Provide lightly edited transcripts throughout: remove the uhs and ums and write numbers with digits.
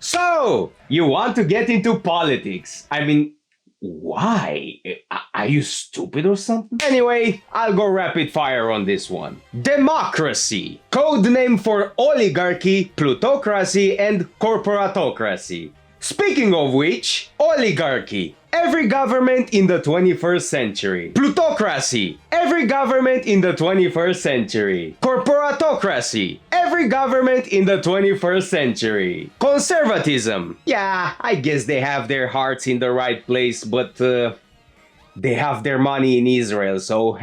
So, you want to get into politics. I mean, why? Are you stupid or something? Anyway, I'll go rapid fire on this one. Democracy. Code name for oligarchy, plutocracy, and corporatocracy. Speaking of which, oligarchy. Every government in the 21st century. Plutocracy. Every government in the 21st century. Corporatocracy. Every government in the 21st century. Conservatism. Yeah, I guess they have their hearts in the right place, but they have their money in Israel, so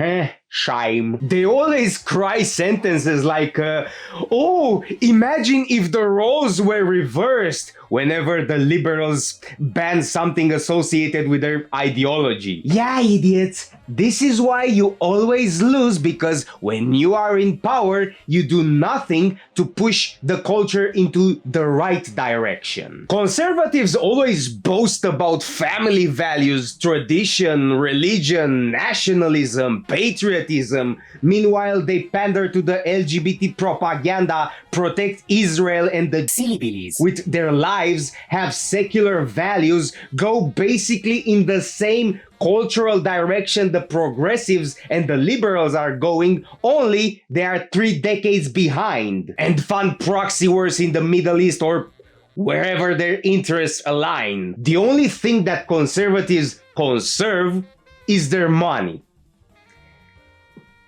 shame. They always cry sentences like, oh, imagine if the roles were reversed whenever the liberals ban something associated with their ideology. Yeah, idiots. This is why you always lose, because when you are in power, you do nothing to push the culture into the right direction. Conservatives always boast about family values, tradition, religion, nationalism, patriotism. Meanwhile, they pander to the LGBT propaganda, protect Israel and the Hillbillies with their lives, have secular values, go basically in the same cultural direction the progressives and the liberals are going, only they are 3 decades behind, and fund proxy wars in the Middle East or wherever their interests align. The only thing that conservatives conserve is their money.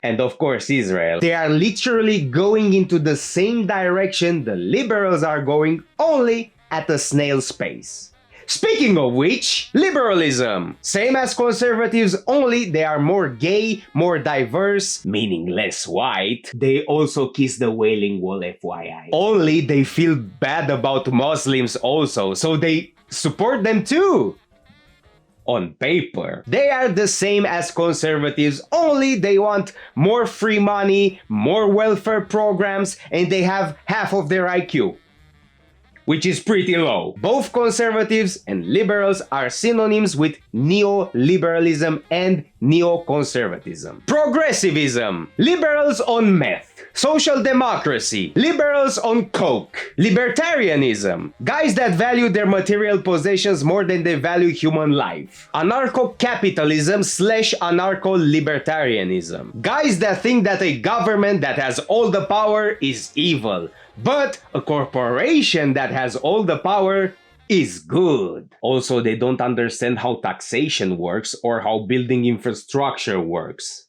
And of course, Israel. They are literally going into the same direction the liberals are going, only at a snail's pace. Speaking of which, liberalism. Same as conservatives, only they are more gay, more diverse, meaning less white. They also kiss the Wailing Wall, FYI. Only they feel bad about Muslims also, so they support them too. On paper, they are the same as conservatives, only they want more free money, more welfare programs, and they have half of their IQ, which is pretty low. Both conservatives and liberals are synonyms with neoliberalism and neoconservatism. Progressivism. Liberals on meth. Social democracy. Liberals on coke. Libertarianism. Guys that value their material possessions more than they value human life. Anarcho-capitalism / anarcho-libertarianism. Guys that think that a government that has all the power is evil, but a corporation that has all the power is good. Also, they don't understand how taxation works, or how building infrastructure works,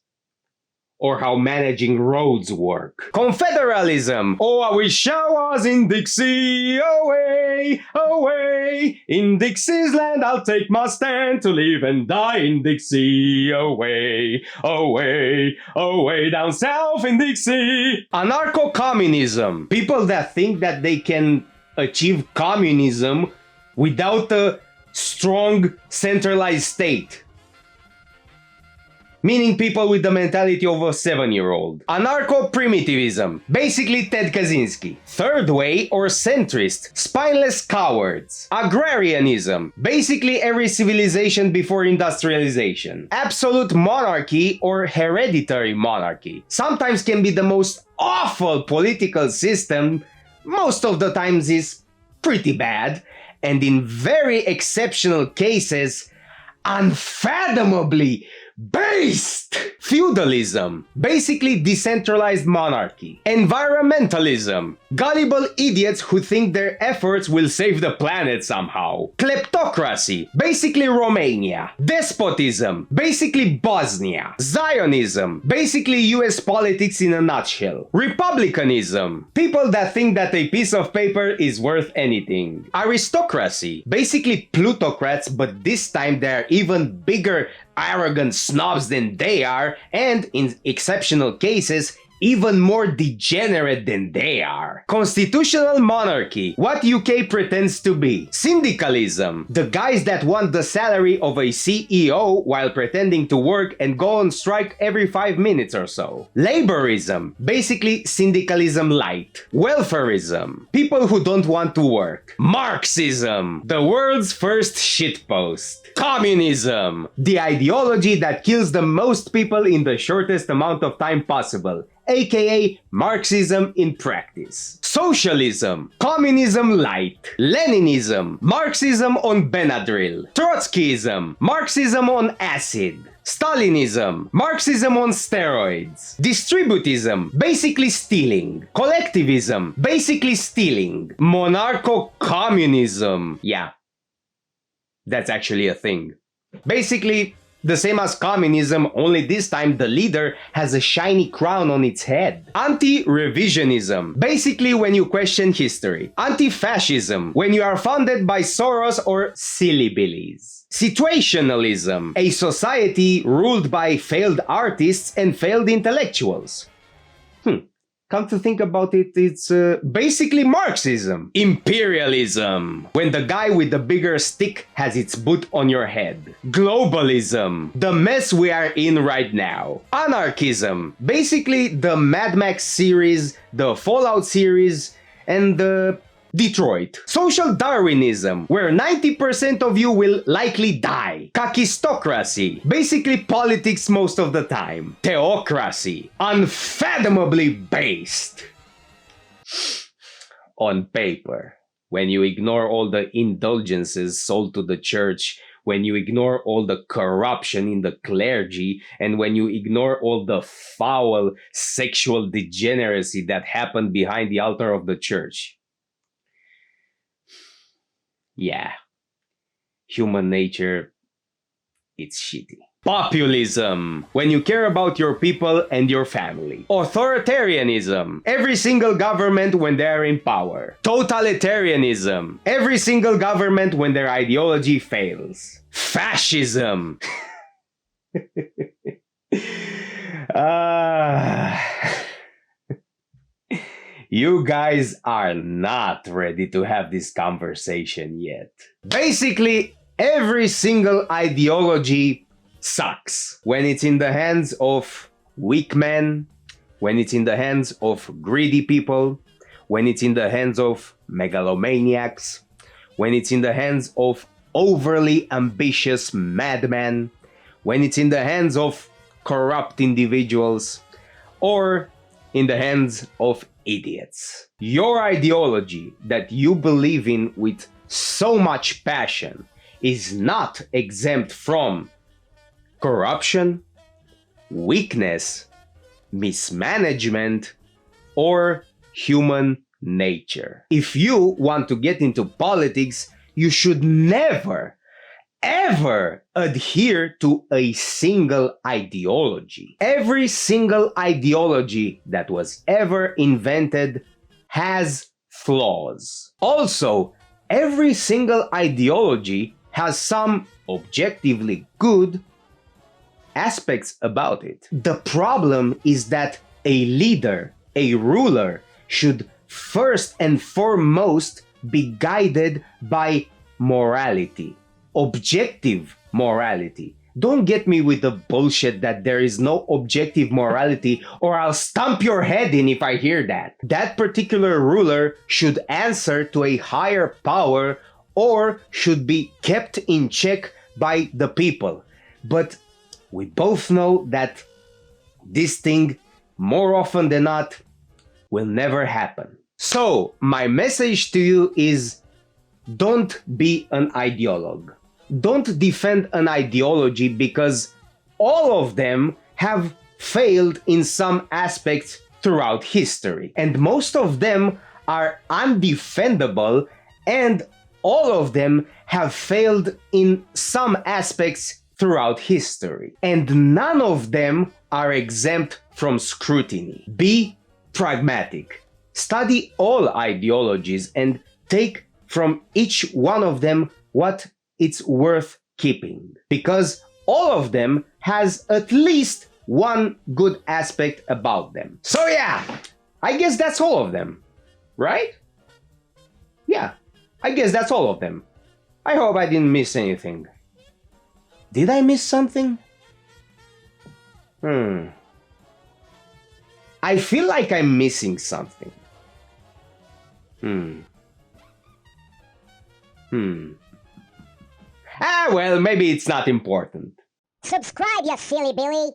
or how managing roads work. Confederalism. Oh, I wish I was in Dixie, away, away. In Dixie's land I'll take my stand to live and die in Dixie, away, away, away down south in Dixie. Anarcho-communism. People that think that they can achieve communism without a strong centralized state. Meaning people with the mentality of a 7-year-old. Anarcho-primitivism. Basically Ted Kaczynski. Third way or centrist. Spineless cowards. Agrarianism. Basically every civilization before industrialization. Absolute monarchy or hereditary monarchy. Sometimes can be the most awful political system. Most of the times is pretty bad. And in very exceptional cases, unfathomably based. Feudalism. Basically decentralized monarchy. Environmentalism. Gullible idiots who think their efforts will save the planet somehow. Kleptocracy. Basically Romania. Despotism. Basically Bosnia. Zionism. Basically US politics in a nutshell. Republicanism. People that think that a piece of paper is worth anything. Aristocracy. Basically plutocrats, but this time they are even bigger arrogant snobs than they are, and in exceptional cases, even more degenerate than they are. Constitutional monarchy, what UK pretends to be. Syndicalism, the guys that want the salary of a CEO while pretending to work and go on strike every 5 minutes or so. Laborism, basically syndicalism light. Welfarism, people who don't want to work. Marxism, the world's first shitpost. Communism, the ideology that kills the most people in the shortest amount of time possible. aka Marxism in practice. Socialism, communism light, Leninism, Marxism on Benadryl, Trotskyism, Marxism on acid, Stalinism, Marxism on steroids, distributism, basically stealing, collectivism, basically stealing, monarcho-communism, yeah, that's actually a thing. Basically, the same as communism, only this time the leader has a shiny crown on its head. Anti-revisionism, basically when you question history. Anti-fascism, when you are funded by Soros or silly billies. Situationalism, a society ruled by failed artists and failed intellectuals. Come to think about it, it's basically Marxism. Imperialism, when the guy with the bigger stick has its boot on your head. Globalism, the mess we are in right now. Anarchism, basically the Mad Max series, the Fallout series, and the Detroit. Social Darwinism, where 90% of you will likely die. Kakistocracy, basically politics most of the time. Theocracy, unfathomably based. On paper, when you ignore all the indulgences sold to the church, when you ignore all the corruption in the clergy, and when you ignore all the foul sexual degeneracy that happened behind the altar of the church. Yeah, human nature, it's shitty. Populism, when you care about your people and your family. Authoritarianism, every single government when they are in power. Totalitarianism, every single government when their ideology fails. Fascism. You guys are not ready to have this conversation yet. Basically, every single ideology sucks. When it's in the hands of weak men, when it's in the hands of greedy people, when it's in the hands of megalomaniacs, when it's in the hands of overly ambitious madmen, when it's in the hands of corrupt individuals, or in the hands of idiots. Your ideology that you believe in with so much passion is not exempt from corruption, weakness, mismanagement, or human nature. If you want to get into politics, you should never, ever adhere to a single ideology. Every single ideology that was ever invented has flaws. Also, every single ideology has some objectively good aspects about it. The problem is that a leader, a ruler, should first and foremost be guided by morality. Objective morality. Don't get me with the bullshit that there is no objective morality, or I'll stomp your head in if I hear that. That particular ruler should answer to a higher power or should be kept in check by the people. But we both know that this thing, more often than not, will never happen. So, my message to you is, don't be an ideologue. Don't defend an ideology because all of them have failed in some aspects throughout history. And most of them are undefendable, and all of them have failed in some aspects throughout history. And none of them are exempt from scrutiny. Be pragmatic. Study all ideologies and take from each one of them what it's worth keeping. Because all of them has at least one good aspect about them. So yeah, I guess that's all of them, right? Yeah, I guess that's all of them. I hope I didn't miss anything. Did I miss something? I feel like I'm missing something. Well, maybe it's not important. Subscribe, you silly Billy.